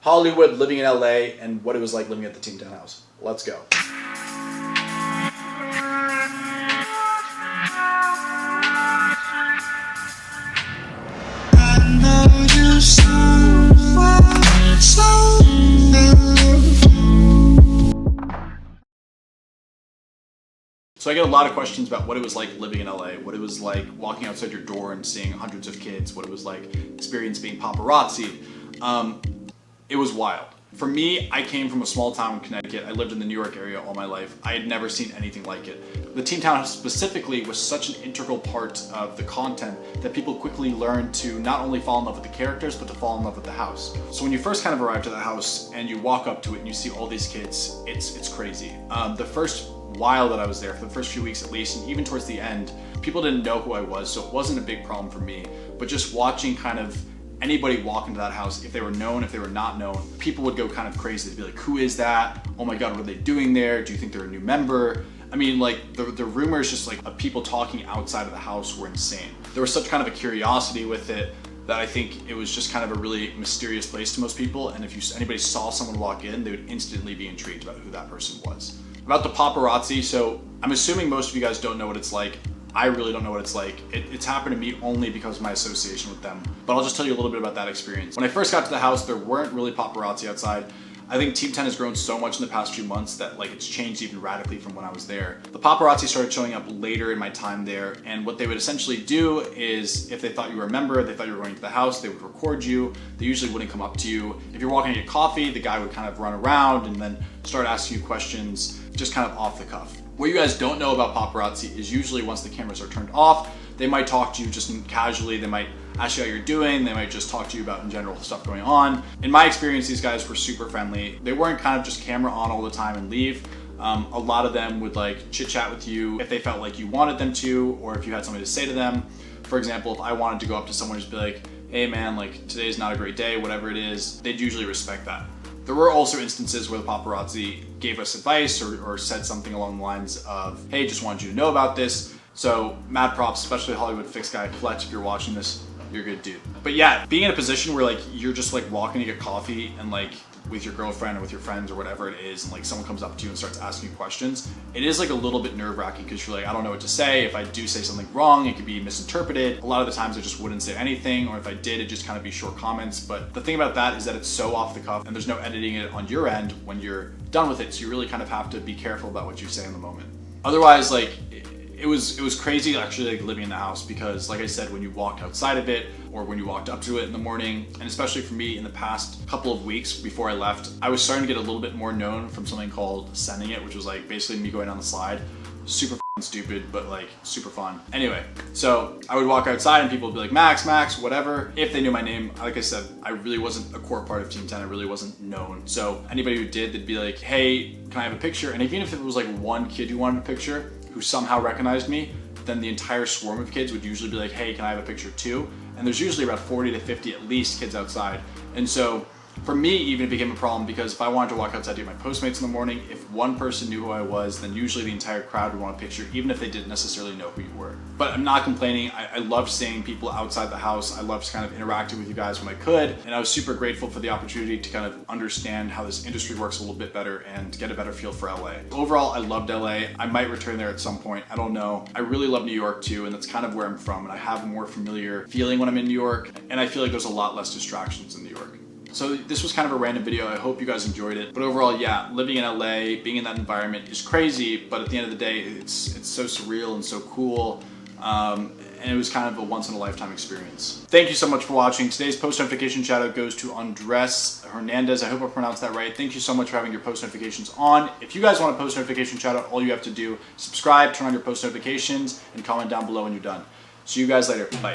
Hollywood, living in LA, and what it was like living at the Team 10 house. Let's go. So I get a lot of questions about what it was like living in LA, what it was like walking outside your door and seeing hundreds of kids, what it was like experience being paparazzi. It was wild. For me, I came from a small town in Connecticut. I lived in the New York area all my life. I had never seen anything like it. The Team Town specifically was such an integral part of the content that people quickly learned to not only fall in love with the characters, but to fall in love with the house. So when you first kind of arrive to the house and you walk up to it and you see all these kids, it's crazy. The first while that I was there, for the first few weeks at least, and even towards the end, people didn't know who I was, so it wasn't a big problem for me. But just watching kind of anybody walk into that house, if they were known, if they were not known, people would go kind of crazy. They'd be like, who is that? Oh my God, what are they doing there? Do you think they're a new member? I mean, like the rumors just like of people talking outside of the house were insane. There was such kind of a curiosity with it that I think it was just kind of a really mysterious place to most people. And if anybody saw someone walk in, they would instantly be intrigued about who that person was. About the paparazzi, so I'm assuming most of you guys don't know what it's like. I really don't know what it's like. It's happened to me only because of my association with them. But I'll just tell you a little bit about that experience. When I first got to the house, there weren't really paparazzi outside. I think Team 10 has grown so much in the past few months that like it's changed even radically from when I was there. The paparazzi started showing up later in my time there, and what they would essentially do is if they thought you were a member, they thought you were going to the house, they would record you. They usually wouldn't come up to you. If you're walking to get coffee, the guy would kind of run around and then start asking you questions just kind of off the cuff. What you guys don't know about paparazzi is usually once the cameras are turned off, they might talk to you just casually, they might ask you how you're doing, they might just talk to you about in general stuff going on. In my experience, these guys were super friendly. They weren't kind of just camera on all the time and leave. A lot of them would like chit chat with you if they felt like you wanted them to, or if you had something to say to them. For example, if I wanted to go up to someone and just be like, hey man, like today's not a great day, whatever it is, they'd usually respect that. There were also instances where the paparazzi gave us advice or said something along the lines of, hey, just wanted you to know about this. So mad props, especially Hollywood Fix guy Fletch, if you're watching this, you're a good dude. But yeah, being in a position where like you're just like walking to get coffee and like with your girlfriend or with your friends or whatever it is, and like someone comes up to you and starts asking you questions, it is like a little bit nerve-wracking because you're like, I don't know what to say. If I do say something wrong, it could be misinterpreted. A lot of the times I just wouldn't say anything, or if I did, it'd just kind of be short comments. But the thing about that is that it's so off the cuff and there's no editing it on your end when you're done with it. So you really kind of have to be careful about what you say in the moment. Otherwise, like it was crazy actually like living in the house, because like I said, when you walked outside of it or when you walked up to it in the morning, and especially for me in the past couple of weeks before I left, I was starting to get a little bit more known from something called sending it, which was like basically me going down the slide. Super stupid, but like super fun. Anyway, so I would walk outside and people would be like, Max, whatever. If they knew my name, like I said, I really wasn't a core part of Team 10. I really wasn't known. So anybody who did, they'd be like, hey, can I have a picture? And even if it was like one kid who wanted a picture who somehow recognized me, then the entire swarm of kids would usually be like, hey, can I have a picture too? And there's usually about 40 to 50 at least kids outside. And so for me, even it became a problem because if I wanted to walk outside to get my Postmates in the morning, if one person knew who I was, then usually the entire crowd would want a picture, even if they didn't necessarily know who you were. But I'm not complaining. I loved seeing people outside the house. I loved kind of interacting with you guys when I could. And I was super grateful for the opportunity to kind of understand how this industry works a little bit better and get a better feel for LA. Overall, I loved LA. I might return there at some point. I don't know. I really love New York too, and that's kind of where I'm from. And I have a more familiar feeling when I'm in New York. And I feel like there's a lot less distractions in New York. So this was kind of a random video. I hope you guys enjoyed it. But overall, yeah, living in LA, being in that environment is crazy, but at the end of the day, it's so surreal and so cool. And it was kind of a once-in-a-lifetime experience. Thank you so much for watching. Today's post notification shout out goes to Andres Hernandez. I hope I pronounced that right. Thank you so much for having your post notifications on. If you guys want a post notification shout out, all you have to do is subscribe, turn on your post notifications, and comment down below when you're done. See you guys later. Bye.